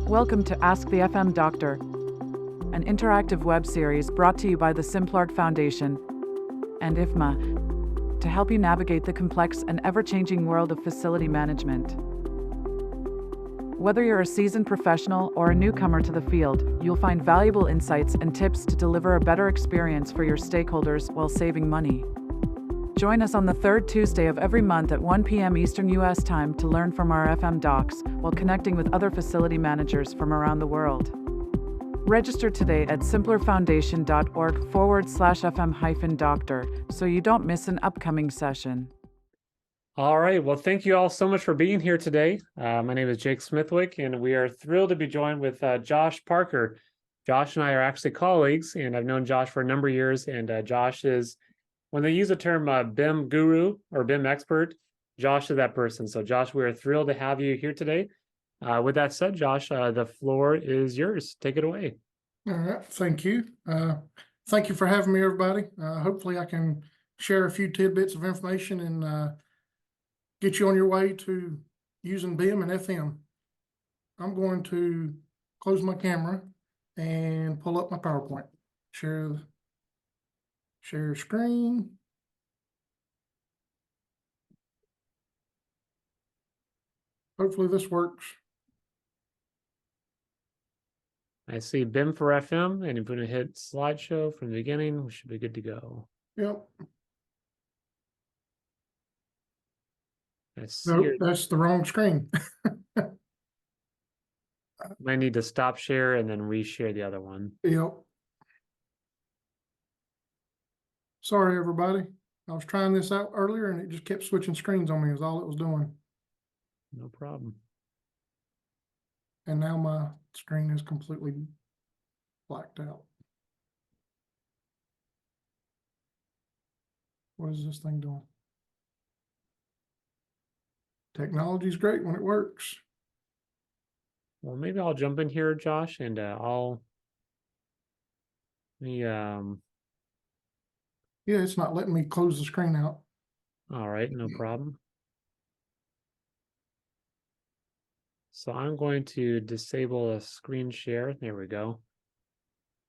Welcome to Ask the FM Doctor, an interactive web series brought to you by the Simplard Foundation and IFMA to help you navigate the complex and ever-changing world of facility management. Whether you're a seasoned professional or a newcomer to the field, you'll find valuable insights and tips to deliver a better experience for your stakeholders while saving money. Join us on the third Tuesday of every month at 1 p.m. Eastern U.S. time to learn from our FM docs while connecting with other facility managers from around the world. Register today at simplerfoundation.org/FM-doctor so you don't miss an upcoming session. All right. Well, thank you all so much for being here today. My name is Jake Smithwick, and we are thrilled to be joined with Josh Parker. Josh and I are actually colleagues, and I've known Josh for a number of years, and Josh is, when they use the term BIM guru or BIM expert, Josh is that person. So Josh, we are thrilled to have you here today. With that said, Josh, the floor is yours. Take it away. All right. Thank you. Thank you for having me, everybody. Hopefully I can share a few tidbits of information and get you on your way to using BIM and FM. I'm going to close my camera and pull up my PowerPoint. Share screen. Hopefully this works. I see BIM for FM, and if we're going to hit slideshow from the beginning, we should be good to go. Yep. Nope, that's the wrong screen. Might need to stop share and then reshare the other one. Yep. Sorry, everybody. I was trying this out earlier and it just kept switching screens on me is all it was doing. No problem. And now my screen is completely blacked out. What is this thing doing? Technology's great when it works. Well, maybe I'll jump in here, Josh, and Yeah, it's not letting me close the screen out. All right, no problem. So I'm going to disable a screen share. There we go.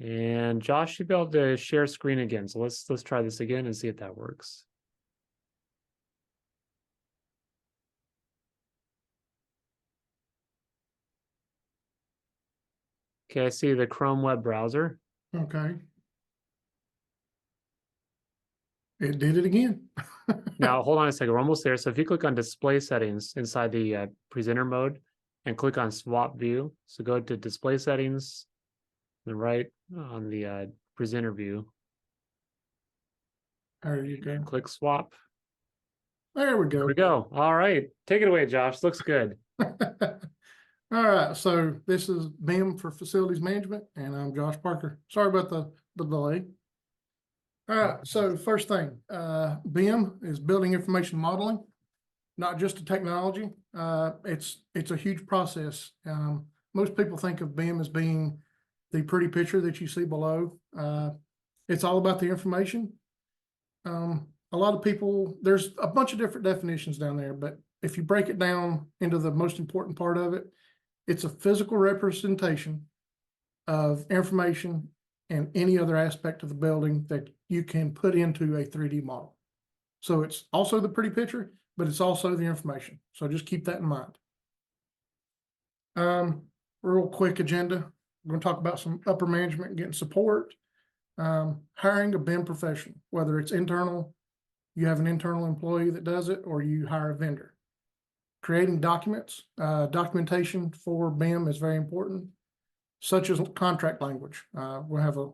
And Josh should be able to share screen again. So let's try this again and see if that works. Okay, I see the Chrome web browser. Okay. It did it again. Now, hold on a second. We're almost there. So if you click on display settings inside the presenter mode and click on swap view. So go to display settings, then right on the presenter view. There you go. Click swap. There we go. There we go. All right. Take it away, Josh. Looks good. All right. So this is BIM for facilities management, and I'm Josh Parker. Sorry about the delay. All right. So first thing, BIM is building information modeling, not just a technology. It's a huge process. Most people think of BIM as being the pretty picture that you see below. It's all about the information. A lot of people, there's a bunch of different definitions down there, but if you break it down into the most important part of it, it's a physical representation of information and any other aspect of the building that you can put into a 3D model. So it's also the pretty picture, but it's also the information. So just keep that in mind. Real quick agenda. We're going to talk about some upper management and getting support. Hiring a BIM professional, whether it's internal, you have an internal employee that does it, or you hire a vendor. Creating documents, documentation for BIM is very important, such as contract language. We'll have a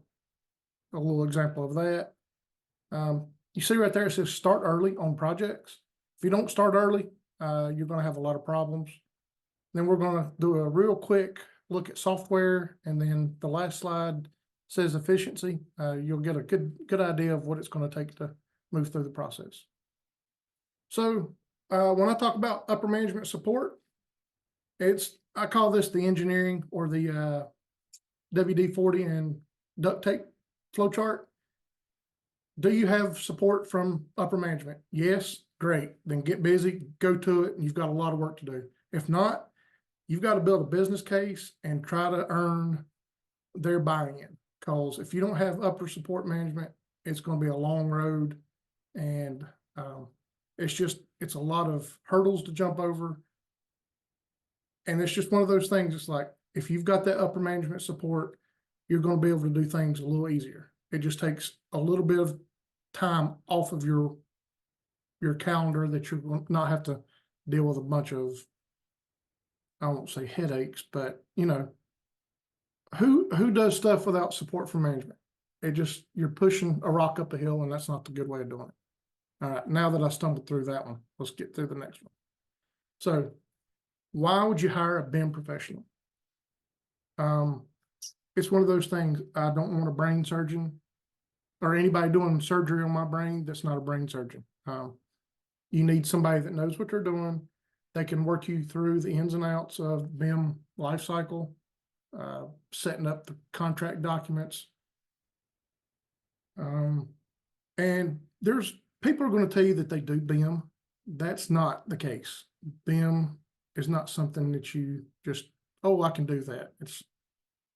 little example of that. You see right there, it says start early on projects. If you don't start early, you're going to have a lot of problems. Then we're going to do a real quick look at software, and then the last slide says efficiency. You'll get a good idea of what it's going to take to move through the process. So when I talk about upper management support, I call this the engineering or the WD-40 and duct tape flowchart. Do you have support from upper management? Yes, great. Then get busy, go to it, and you've got a lot of work to do. If not, you've got to build a business case and try to earn their buy-in. Because if you don't have upper support management, it's going to be a long road, and it's a lot of hurdles to jump over. And it's just one of those things. It's like, if you've got that upper management support, you're going to be able to do things a little easier. It just takes a little bit of time off of your calendar that you're going to not have to deal with a bunch of, I won't say headaches, but who does stuff without support from management? You're pushing a rock up a hill, and that's not the good way of doing it. All right, now that I stumbled through that one, let's get through the next one. So, why would you hire a BIM professional? It's one of those things. I don't want a brain surgeon or anybody doing surgery on my brain that's not a brain surgeon. You need somebody that knows what they're doing. They can work you through the ins and outs of BIM lifecycle, setting up the contract documents. And there's people are going to tell you that they do BIM. That's not the case. BIM is not something that you just, oh, I can do that.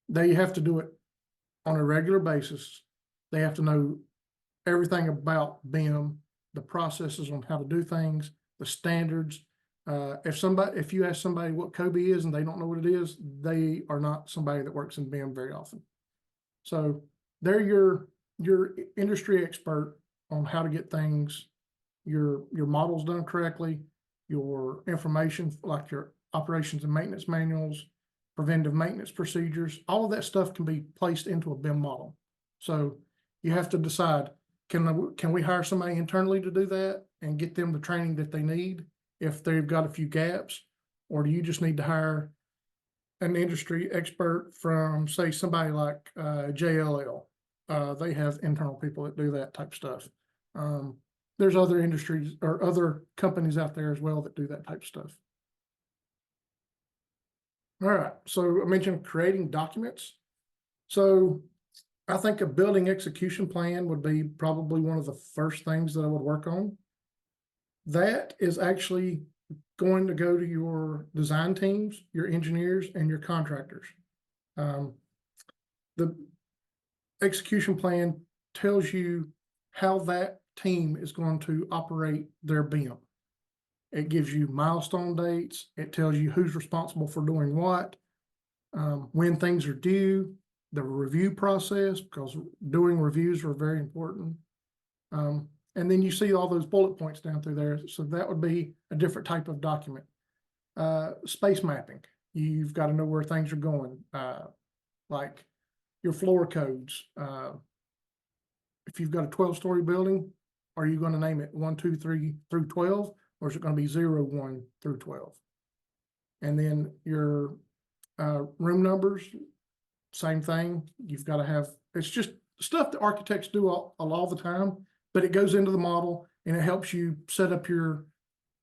They have to do it on a regular basis. They have to know everything about BIM, the processes on how to do things, the standards. If you ask somebody what Kobe is and they don't know what it is, they are not somebody that works in BIM very often. So they're your industry expert on how to get things, your models done correctly, your information like your operations and maintenance manuals, preventive maintenance procedures, all of that stuff can be placed into a BIM model. So you have to decide, can we hire somebody internally to do that and get them the training that they need if they've got a few gaps, or do you just need to hire an industry expert from, say, somebody like JLL? They have internal people that do that type stuff. There's other industries or other companies out there as well that do that type of stuff. All right, so I mentioned creating documents. So I think a building execution plan would be probably one of the first things that I would work on. That is actually going to go to your design teams, your engineers, and your contractors. The execution plan tells you how that team is going to operate their BIM. It gives you milestone dates. It tells you who's responsible for doing what, when things are due, the review process, because doing reviews are very important. And then you see all those bullet points down through there. So that would be a different type of document. Space mapping. You've got to know where things are going, like your floor codes. If you've got a 12-story building, are you going to name it 1, 2, 3 through 12, or is it going to be 0, 1 through 12? And then your room numbers, same thing. You've got to have, it's just stuff that architects do all the time, but it goes into the model and it helps you set up your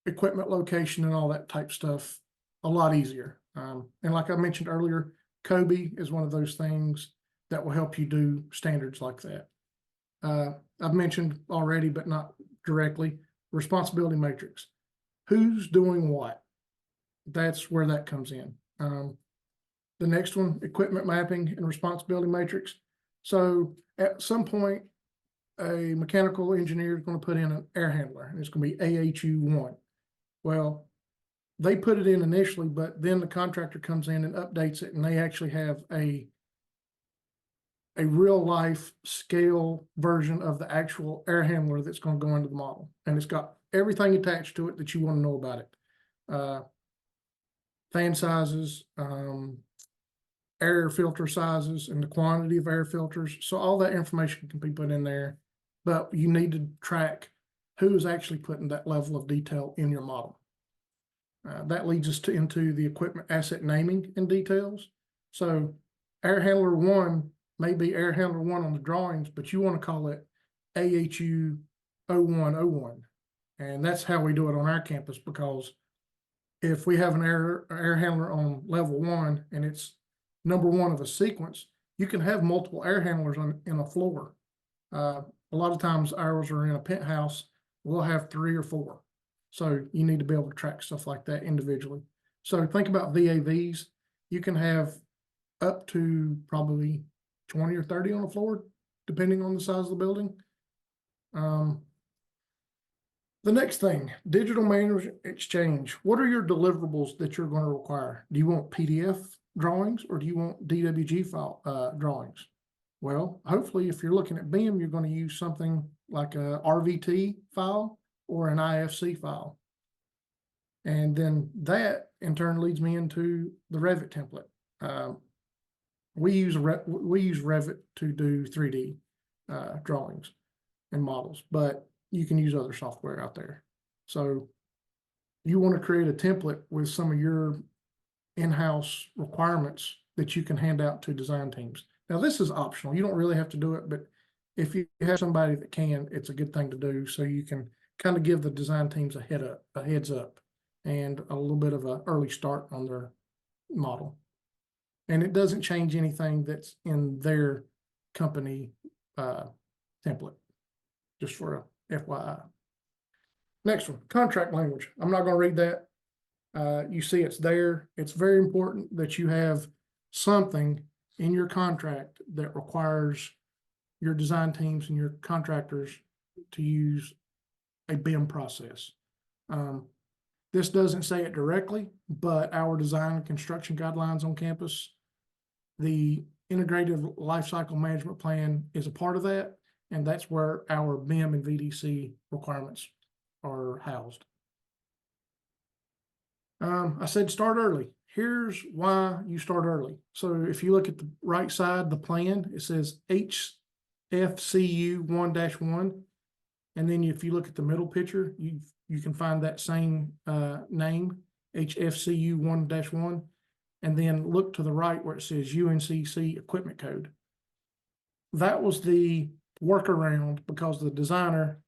equipment location and all that type stuff a lot easier. And like I mentioned earlier, Kobe is one of those things that will help you do standards like that. I've mentioned already, but not directly, responsibility matrix. Who's doing what? That's where that comes in. The next one, equipment mapping and responsibility matrix. So at some point, a mechanical engineer is going to put in an air handler, and it's going to be AHU1. Well, they put it in initially, but then the contractor comes in and updates it, and they actually have a real life scale version of the actual air handler that's going to go into the model. And it's got everything attached to it that you want to know about it. Fan sizes, air filter sizes, and the quantity of air filters. So all that information can be put in there, but you need to track who is actually putting that level of detail in your model. That leads us into the equipment asset naming and details. So air handler 1 may be air handler 1 on the drawings, but you want to call it AHU 0101. And that's how we do it on our campus, because if we have an air handler on level 1 and it's number 1 of a sequence, you can have multiple air handlers in a floor. A lot of times ours are in a penthouse. We'll have 3 or 4. So you need to be able to track stuff like that individually. So think about VAVs. You can have up to probably 20 or 30 on the floor, depending on the size of the building. The next thing, digital manual exchange. What are your deliverables that you're going to require? Do you want PDF drawings or do you want DWG file drawings? Well, hopefully if you're looking at BIM, you're going to use something like a RVT file or an IFC file. And then that in turn leads me into the Revit template. We use Revit to do 3D drawings and models, but you can use other software out there. So you want to create a template with some of your in-house requirements that you can hand out to design teams. Now, this is optional. You don't really have to do it, but if you have somebody that can, it's a good thing to do so you can kind of give the design teams a heads up and a little bit of an early start on their model. And it doesn't change anything that's in their company template, just for a FYI. Next one, contract language. I'm not going to read that. You see it's there. It's very important that you have something in your contract that requires your design teams and your contractors to use a BIM process. This doesn't say it directly, but our design and construction guidelines on campus, the integrated lifecycle management plan is a part of that. And that's where our BIM and VDC requirements are housed. I said start early. Here's why you start early. So if you look at the right side, the plan, it says HFCU 1-1. And then if you look at the middle picture, you can find that same name, HFCU 1-1. And then look to the right where it says UNCC equipment code. That was the workaround because the designer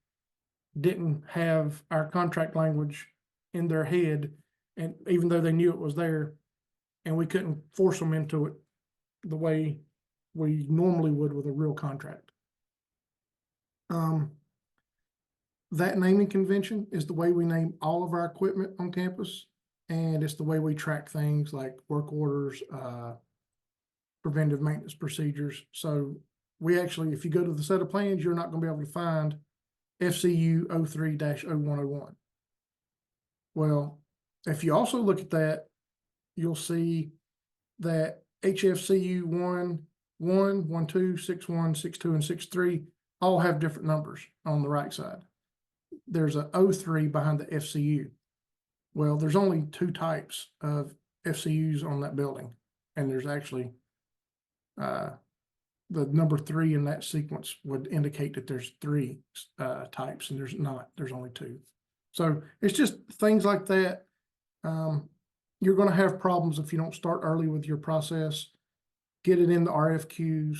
didn't have our contract language in their head, and even though they knew it was there, and we couldn't force them into it the way we normally would with a real contract. That naming convention is the way we name all of our equipment on campus, and it's the way we track things like work orders, preventive maintenance procedures. So we actually, if you go to the set of plans, you're not going to be able to find FCU 03-0101. Well, if you also look at that, you'll see that HFCU 1, 1, 2, 6, 1, 6, 2, and 6, 3 all have different numbers on the right side. There's a 03 behind the FCU. Well, there's only 2 types of FCUs on that building, and there's actually the number 3 in that sequence would indicate that there's 3 types, and there's not. There's only 2. So it's just things like that. You're going to have problems if you don't start early with your process. Get it in the RFQs.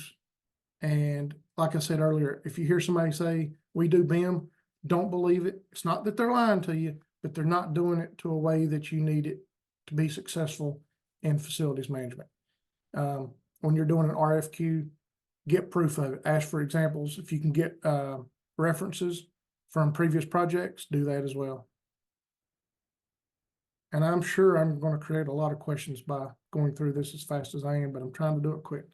And like I said earlier, if you hear somebody say, we do BIM, don't believe it. It's not that they're lying to you, but they're not doing it to a way that you need it to be successful in facilities management. When you're doing an RFQ, get proof of it. Ask for examples. If you can get references from previous projects, do that as well. And I'm sure I'm going to create a lot of questions by going through this as fast as I am, but I'm trying to do it quick.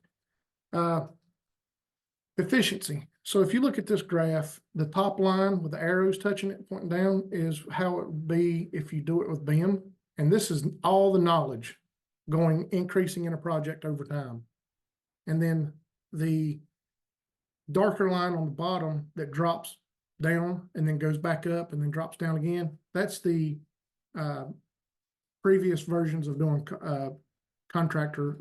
Efficiency. So if you look at this graph, the top line with the arrows touching it, pointing down, is how it would be if you do it with BIM. And this is all the knowledge increasing in a project over time. And then the darker line on the bottom that drops down and then goes back up and then drops down again, that's the previous versions of doing contractor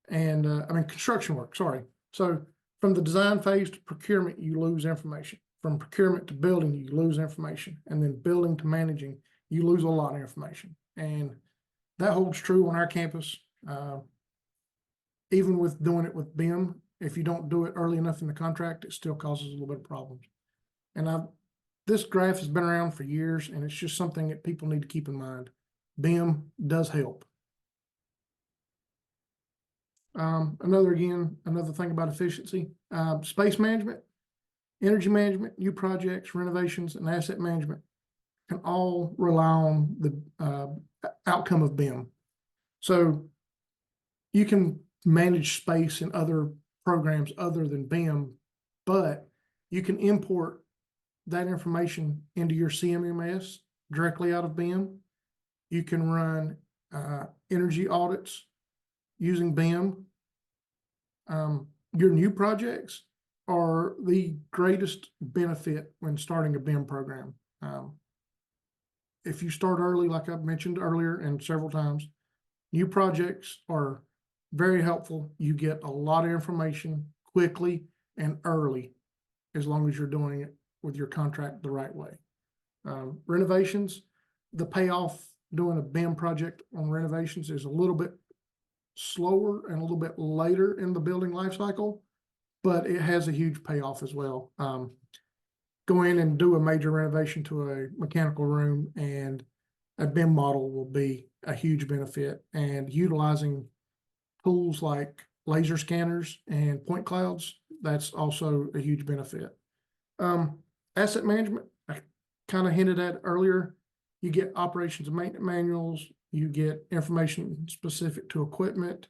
and construction work, sorry. So from the design phase to procurement, you lose information. From procurement to building, you lose information. And then building to managing, you lose a lot of information. And that holds true on our campus. Even with doing it with BIM, if you don't do it early enough in the contract, it still causes a little bit of problems. And this graph has been around for years, and it's just something that people need to keep in mind. BIM does help. Another thing about efficiency, space management, energy management, new projects, renovations, and asset management. can all rely on the outcome of BIM. So you can manage space in other programs other than BIM, but you can import that information into your CMMS directly out of BIM. You can run energy audits using BIM. Your new projects are the greatest benefit when starting a BIM program. If you start early, like I've mentioned earlier and several times, new projects are very helpful. You get a lot of information quickly and early, as long as you're doing it with your contract the right way. Renovations, the payoff doing a BIM project on renovations is a little bit slower and a little bit later in the building life cycle, but it has a huge payoff as well. Go in and do a major renovation to a mechanical room, and a BIM model will be a huge benefit. And utilizing tools like laser scanners and point clouds, that's also a huge benefit. Asset management, I kind of hinted at earlier. You get operations and maintenance manuals, you get information specific to equipment.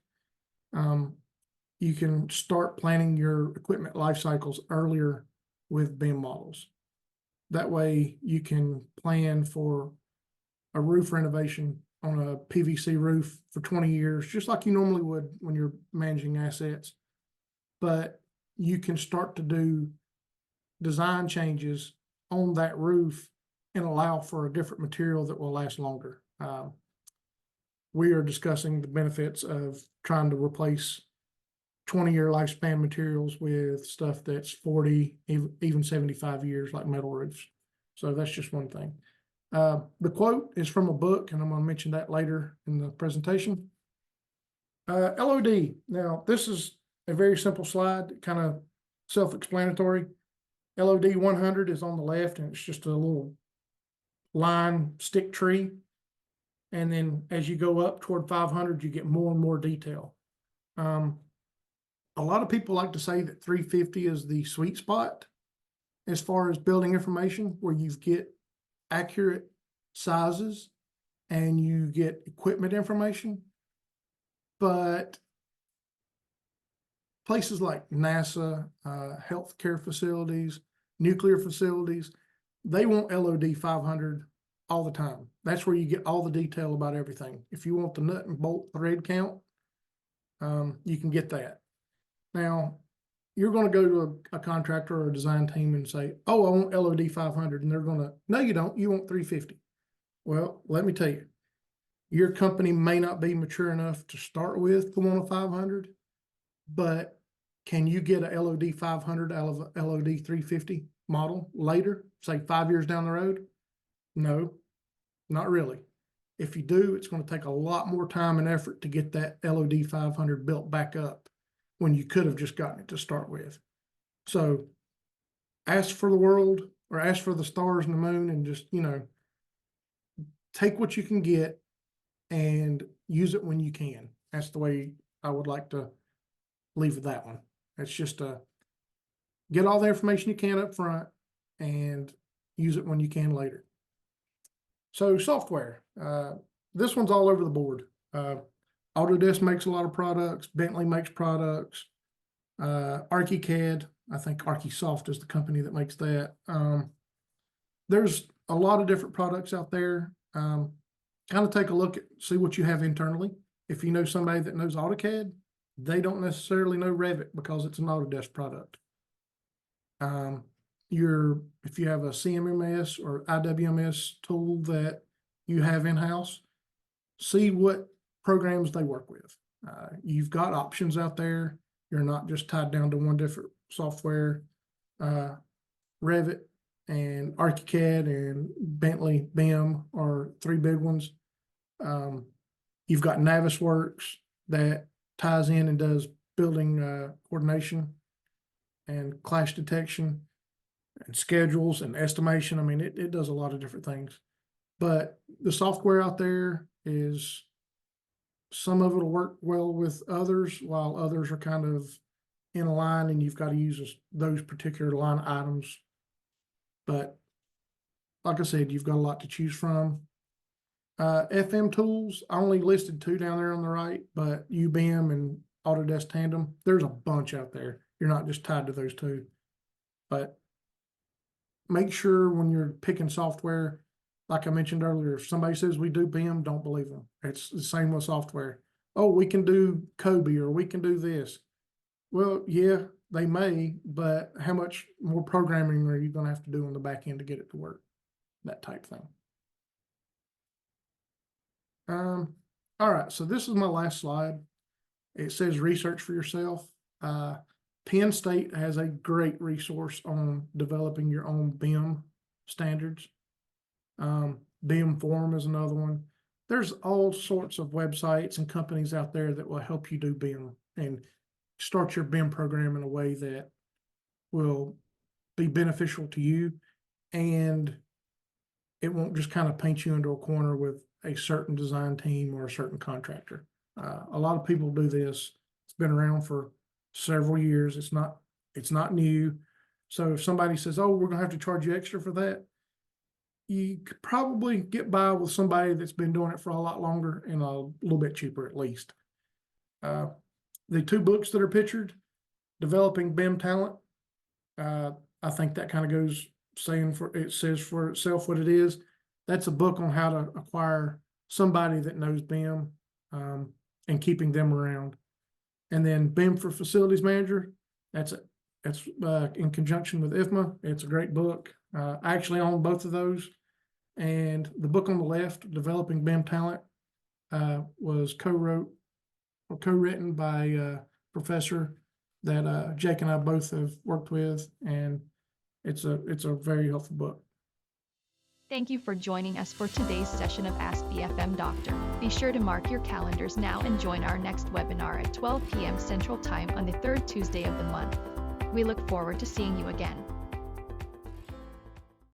You can start planning your equipment life cycles earlier with BIM models. That way you can plan for a roof renovation on a PVC roof for 20 years, just like you normally would when you're managing assets. But you can start to do design changes on that roof and allow for a different material that will last longer. We are discussing the benefits of trying to replace 20-year lifespan materials with stuff that's 40, even 75 years, like metal roofs. So that's just one thing. The quote is from a book, and I'm going to mention that later in the presentation. LOD. Now, this is a very simple slide, kind of self-explanatory. LOD 100 is on the left, and it's just a little line stick tree. And then as you go up toward 500, you get more and more detail. A lot of people like to say that 350 is the sweet spot as far as building information, where you get accurate sizes and you get equipment information. But places like NASA, healthcare facilities, nuclear facilities, they want LOD 500 all the time. That's where you get all the detail about everything. If you want the nut and bolt thread count, you can get that. Now, you're going to go to a contractor or a design team and say, oh, I want LOD 500. And they're going to, no, you don't. You want 350. Well, let me tell you, your company may not be mature enough to start with the one of 500, but can you get a LOD 500 out of a LOD 350 model later, say 5 years down the road? No, not really. If you do, it's going to take a lot more time and effort to get that LOD 500 built back up when you could have just gotten it to start with. So ask for the world, or ask for the stars and the moon, and just, take what you can get and use it when you can. That's the way I would like to leave with that one. It's just get all the information you can up front and use it when you can later. So software, this one's all over the board. Autodesk makes a lot of products. Bentley makes products. ArchiCAD, I think ArchiSoft is the company that makes that. There's a lot of different products out there. Kind of take a look at, see what you have internally. If you know somebody that knows AutoCAD, they don't necessarily know Revit because it's an Autodesk product. If you have a CMMS or IWMS tool that you have in-house, see what programs they work with. You've got options out there. You're not just tied down to one different software. Revit and ArchiCAD and Bentley BIM are three big ones. You've got Navisworks that ties in and does building coordination and clash detection and schedules and estimation. I mean, it does a lot of different things. But the software out there is, some of it will work well with others, while others are kind of in a line, and you've got to use those particular line items. But like I said, you've got a lot to choose from. FM tools, I only listed 2 down there on the right, but UBIM and Autodesk Tandem, there's a bunch out there. You're not just tied to those 2. But make sure when you're picking software, like I mentioned earlier, if somebody says we do BIM, don't believe them. It's the same with software. Oh, we can do Kobe or we can do this. Well, yeah, they may, but how much more programming are you going to have to do on the back end to get it to work? That type thing. All right, so this is my last slide. It says research for yourself. Penn State has a great resource on developing your own BIM standards. BIM Forum is another one. There's all sorts of websites and companies out there that will help you do BIM and start your BIM program in a way that will be beneficial to you, and it won't just kind of paint you into a corner with a certain design team or a certain contractor. A lot of people do this. It's been around for several years. It's not new. So if somebody says, oh, we're gonna have to charge you extra for that, you could probably get by with somebody that's been doing it for a lot longer and a little bit cheaper at least. The 2 books that are pictured, Developing BIM Talent, I think that kind of goes it says for itself what it is. That's a book on how to acquire somebody that knows BIM and keeping them around. And then BIM for Facilities Manager, that's in conjunction with IFMA. It's a great book. I actually own both of those. And the book on the left, Developing BIM Talent, was co-written by a professor that Jake and I both have worked with, and it's a very helpful book. Thank you for joining us for today's session of Ask BFM Doctor. Be sure to mark your calendars now and join our next webinar at 12 p.m. Central Time on the 3rd Tuesday of the month. We look forward to seeing you again.